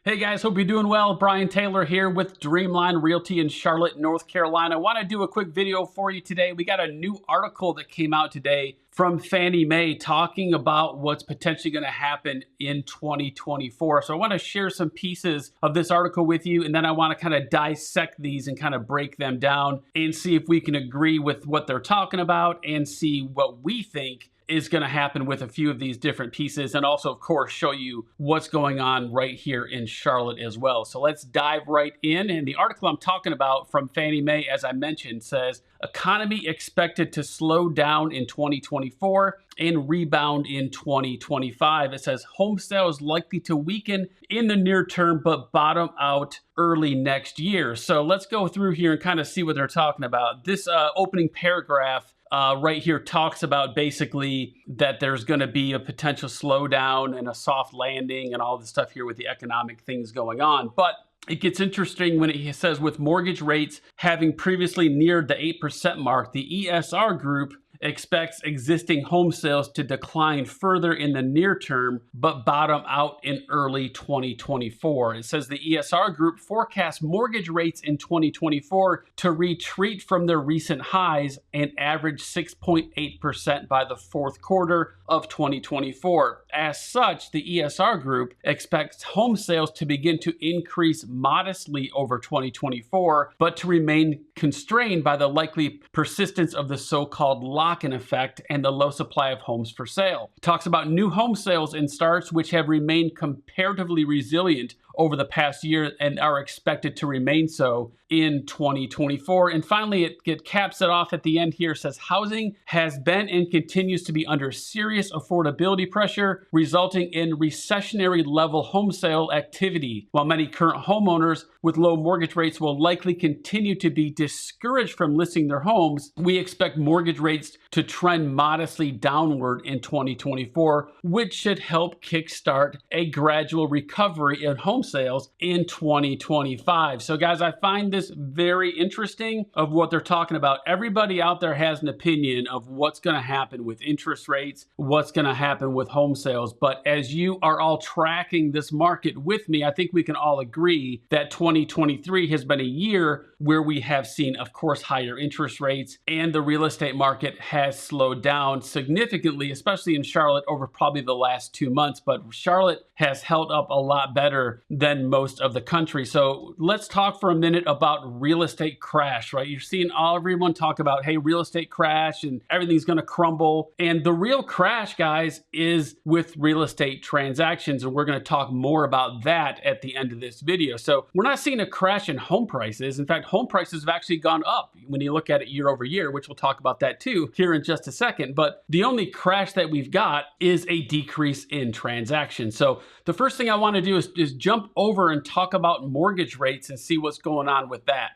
Hey guys, hope you're doing well. Brian Taylor here with Dreamline Realty in Charlotte, North Carolina. I want to do a quick video for you today. We got a new article that came out today from Fannie Mae talking about what's potentially going to happen in 2024. So I want to share some pieces of this article with you, and then I want to kind of dissect these and kind of break them down and see if we can agree with what they're talking about and see what we think is going to happen with a few of these different pieces, and also of course show you what's going on right here in Charlotte as well. So let's dive right in. And the article I'm talking about from Fannie Mae, as I mentioned, says economy expected to slow down in 2024 and rebound in 2025. It says home sales likely to weaken in the near term but bottom out early next year. So let's go through here and kind of see what they're talking about. This opening paragraph right here talks about basically that there's going to be a potential slowdown and a soft landing and all this stuff here with the economic things going on. But it gets interesting when it says with mortgage rates having previously neared the 8% mark, the ESR group expects existing home sales to decline further in the near term, but bottom out in early 2024. It says the ESR group forecasts mortgage rates in 2024 to retreat from their recent highs and average 6.8% by the fourth quarter of 2024. As such, the ESR group expects home sales to begin to increase modestly over 2024, but to remain constrained by the likely persistence of the so-called lock-in effect and the low supply of homes for sale. It talks about new home sales and starts, which have remained comparatively resilient over the past year and are expected to remain so in 2024. And finally, it caps it off at the end here. It says housing has been and continues to be under serious affordability pressure, resulting in recessionary level home sale activity. While many current homeowners with low mortgage rates will likely continue to be discouraged from listing their homes, we expect mortgage rates to trend modestly downward in 2024, which should help kickstart a gradual recovery in home sales in 2025. So guys, I find this very interesting of what they're talking about. Everybody out there has an opinion of what's going to happen with interest rates, what's going to happen with home sales. But as you are all tracking this market with me, I think we can all agree that 2023 has been a year where we have seen, of course, higher interest rates, and the real estate market has slowed down significantly, especially in Charlotte over probably the last 2 months. But Charlotte has held up a lot better than most of the country. So let's talk for a minute about real estate crash, right? You're seeing everyone talk about, hey, real estate crash and everything's going to crumble. And the real crash, guys, is with real estate transactions. And we're going to talk more about that at the end of this video. So we're not seeing a crash in home prices. In fact, home prices have actually gone up when you look at it year over year, which we'll talk about that too here in just a second. But the only crash that we've got is a decrease in transactions. So the first thing I want to do is jump over and talk about mortgage rates and see what's going on with that.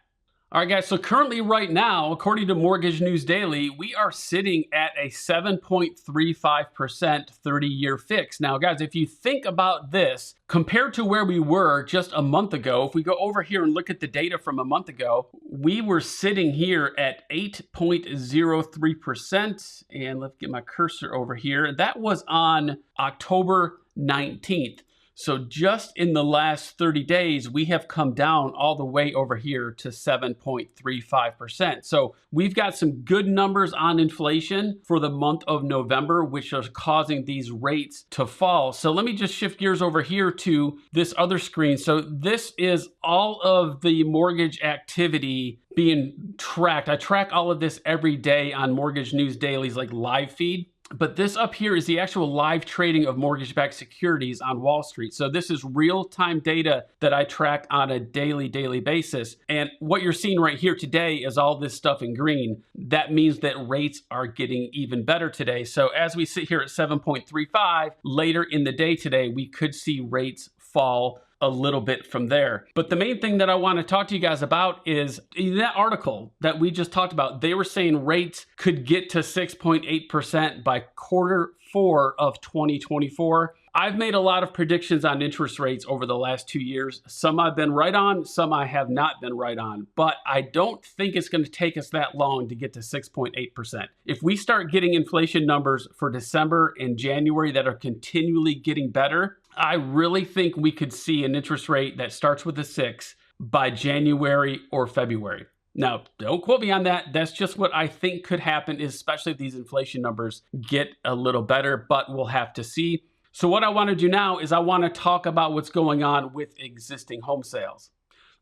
All right, guys, so currently right now, according to Mortgage News Daily, we are sitting at a 7.35% 30-year fix. Now, guys, if you think about this, compared to where we were just a month ago, if we go over here and look at the data from a month ago, we were sitting here at 8.03%. And let's get my cursor over here. That was on October 19th. So just in the last 30 days, we have come down all the way over here to 7.35%. So we've got some good numbers on inflation for the month of November, which are causing these rates to fall. So let me just shift gears over here to this other screen. So this is all of the mortgage activity being tracked. I track all of this every day on Mortgage News Daily's like live feed. But this up here is the actual live trading of mortgage-backed securities on Wall Street. So this is real-time data that I track on a daily basis. And what you're seeing right here today is all this stuff in green. That means that rates are getting even better today. So as we sit here at 7.35, later in the day today, we could see rates fall a little bit from there. But the main thing that I want to talk to you guys about is in that article that we just talked about, they were saying rates could get to 6.8% by Q4 of 2024. I've made a lot of predictions on interest rates over the last 2 years. Some I've been right on, some I have not been right on. But I don't think it's going to take us that long to get to 6.8%. If we start getting inflation numbers for December and January that are continually getting better, I really think we could see an interest rate that starts with a 6 by January or February. Now, don't quote me on that. That's just what I think could happen, especially if these inflation numbers get a little better, but we'll have to see. So what I want to do now is I want to talk about what's going on with existing home sales.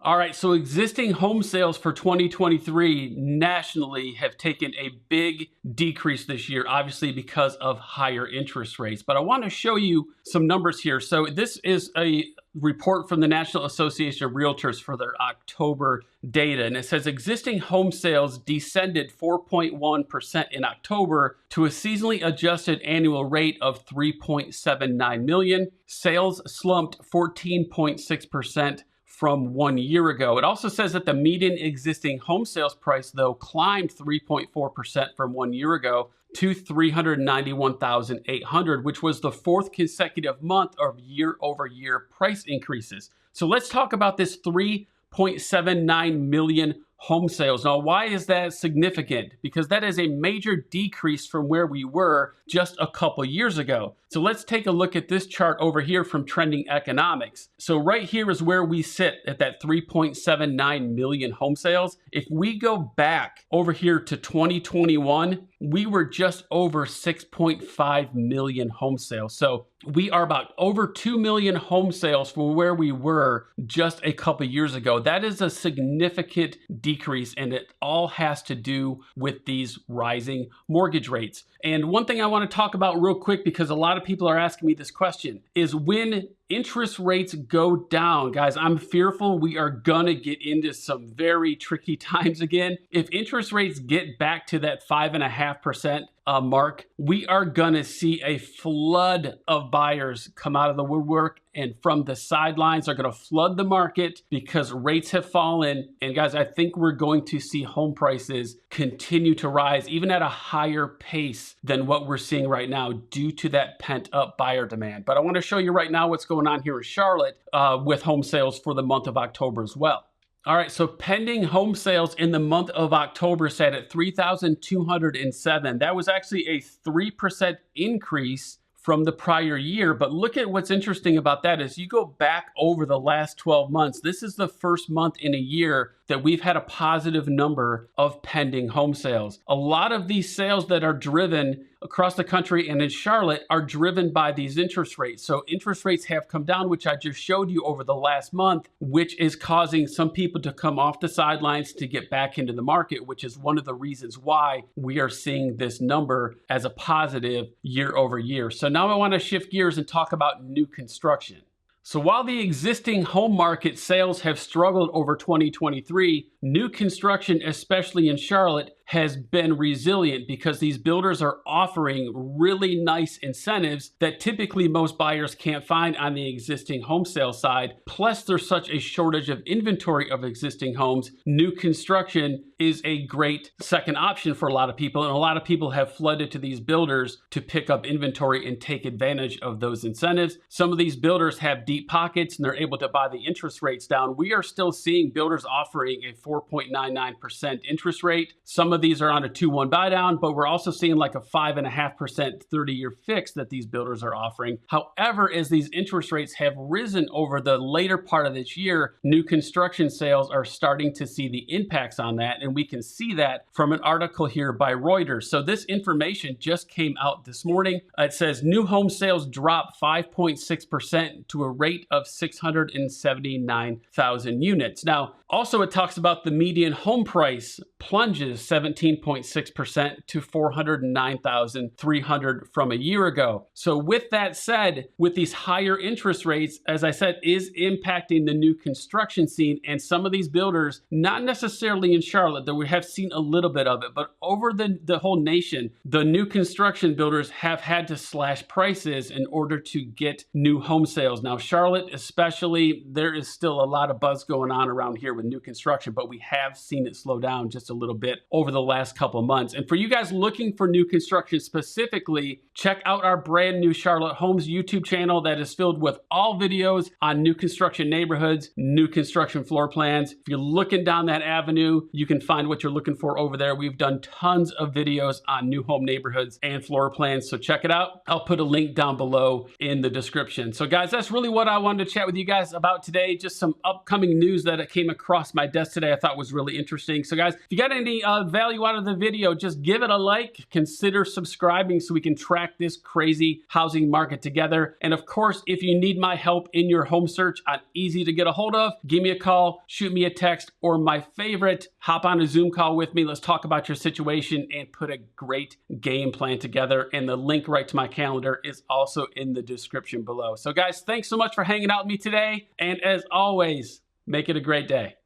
All right, so existing home sales for 2023 nationally have taken a big decrease this year, obviously because of higher interest rates. But I want to show you some numbers here. So this is a report from the National Association of Realtors for their October data. And it says existing home sales descended 4.1% in October to a seasonally adjusted annual rate of 3.79 million. Sales slumped 14.6% from 1 year ago. It also says that the median existing home sales price, though, climbed 3.4% from 1 year ago to $391,800, which was the fourth consecutive month of year-over-year price increases. So let's talk about this 3.79 million home sales. Now, why is that significant? Because that is a major decrease from where we were just a couple years ago. So let's take a look at this chart over here from Trending Economics. So right here is where we sit at that 3.79 million home sales. If we go back over here to 2021, we were just over 6.5 million home sales. So we are about over 2 million home sales from where we were just a couple years ago. That is a significant decrease, and it all has to do with these rising mortgage rates. And one thing I want to talk about real quick, because a lot of people are asking me this question, is when interest rates go down, guys, I'm fearful we are gonna get into some very tricky times again. If interest rates get back to that 5.5% mark, we are gonna see a flood of buyers come out of the woodwork and from the sidelines are gonna flood the market because rates have fallen. And guys, I think we're going to see home prices continue to rise even at a higher pace than what we're seeing right now due to that pent up buyer demand. But I wanna show you right now what's going on here in Charlotte with home sales for the month of October as well. All right, so pending home sales in the month of October sat at 3,207. That was actually a 3% increase from the prior year. But look at what's interesting about that is you go back over the last 12 months. This is the first month in a year that we've had a positive number of pending home sales. A lot of these sales that are driven across the country and in Charlotte are driven by these interest rates. So interest rates have come down, which I just showed you over the last month, which is causing some people to come off the sidelines to get back into the market, which is one of the reasons why we are seeing this number as a positive year over year. So now I want to shift gears and talk about new construction. So while the existing home market sales have struggled over 2023, new construction, especially in Charlotte, has been resilient because these builders are offering really nice incentives that typically most buyers can't find on the existing home sale side. Plus, there's such a shortage of inventory of existing homes. New construction is a great second option for a lot of people, and a lot of people have flooded to these builders to pick up inventory and take advantage of those incentives. Some of these builders have deep pockets and they're able to buy the interest rates down. We are still seeing builders offering a 4.99% interest rate. Some of these are on a 2-1 buy down, but we're also seeing like a 5.5% 30-year fix that these builders are offering. However, as these interest rates have risen over the later part of this year, new construction sales are starting to see the impacts on that. And we can see that from an article here by Reuters. So this information just came out this morning. It says new home sales dropped 5.6% to a rate of 679,000 units. Now, also it talks about the median home price plunges 17.6% to $409,300 from a year ago. So with that said, with these higher interest rates, as I said, is impacting the new construction scene. And some of these builders, not necessarily in Charlotte, though we have seen a little bit of it, but over the whole nation, the new construction builders have had to slash prices in order to get new home sales. Now, Charlotte especially, there is still a lot of buzz going on around here with new construction, but we have seen it slow down just a little bit over the the last couple months. And for you guys looking for new construction specifically, check out our brand new Charlotte Homes YouTube channel that is filled with all videos on new construction neighborhoods, new construction floor plans. If you're looking down that avenue, you can find what you're looking for over there. We've done tons of videos on new home neighborhoods and floor plans, so check it out. I'll put a link down below in the description. So guys, that's really what I wanted to chat with you guys about today. Just some upcoming news that came across my desk today I thought was really interesting. So guys, if you got any value out of the video, just give it a like, consider subscribing so we can track this crazy housing market together. And of course, if you need my help in your home search, I'm easy to get a hold of. Give me a call, shoot me a text, or my favorite, hop on a Zoom call with me. Let's talk about your situation and put a great game plan together. And the link right to my calendar is also in the description below. So guys, thanks so much for hanging out with me today. And as always, make it a great day.